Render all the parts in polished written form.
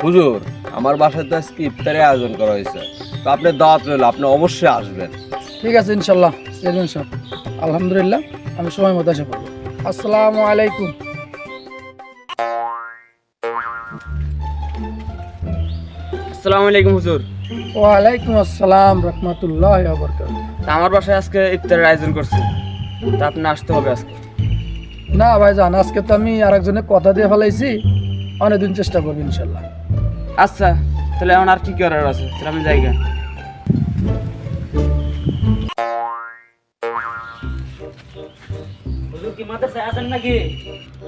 হুজুর, আমার বাসায় তো আজকে ইফতারের আয়োজন করা হয়েছে, তো আপনার দাওয়াত রইল, আপনি অবশ্যই আসবেন। ঠিক আছে ইনশাল্লাহ চেয়ারম্যান সাহেব, আলহামদুলিল্লাহ আমি সময় মতো এসে পড়বো। আসসালামু আলাইকুম। আসসালামু আলাইকুম হুজুর। ওয়ালাইকুম আসসালাম রহমতুল্লাহ বরকাতুহু। তা আমার বাসায় আজকে ইফতারের আয়োজন করছি, তা আপনি আসতে হবে আজকে। না ভাইজান, আজকে তো আমি আরেকজনের কথা দিয়ে ফেলাইছি, অনেকদিন চেষ্টা করবো ইনশাল্লাহ। আচ্ছা, তাহলে এখন আর কি করার আছে, তাহলে আমি যাই গে। হুজুর কি মাদ্রাসায় আছেন নাকি?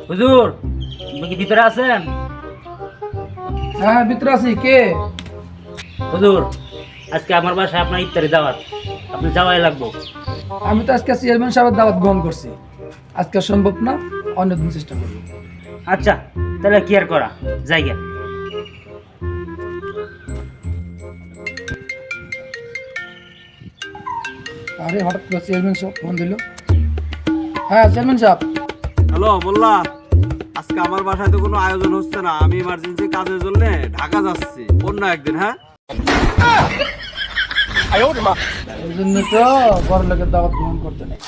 হুজুর আপনি কি ভিতরে আছেন? হ্যাঁ ভিতরে আছি, কে? হুজুর আজকে আমার বাসায় আপনার ইফতারি দাওয়াত, আপনি যাওয়াই লাগবো। আমি তো আজকে চেয়ারম্যান সাহেবের দাওয়াত গ্রহণ করছি, আজকে সম্ভব না, অন্যদিন চেষ্টা করবো। আচ্ছা তাহলে কি আর করা, জায়গা। আরে হঠাৎ করে চেয়ারম্যান সাহেব ফোন দিল। হ্যাঁ চেয়ারম্যান সাহেব। হ্যালো, বললা আজকে আমার বাসায় তো কোনো আয়োজন হচ্ছে না, আমি ইমার্জেন্সি কাজের জন্য ঢাকা যাচ্ছি, অন্য একদিন। হ্যাঁ, এই জন্য তো বড় লোকের দাওয়াত গ্রহণ করতে নেই।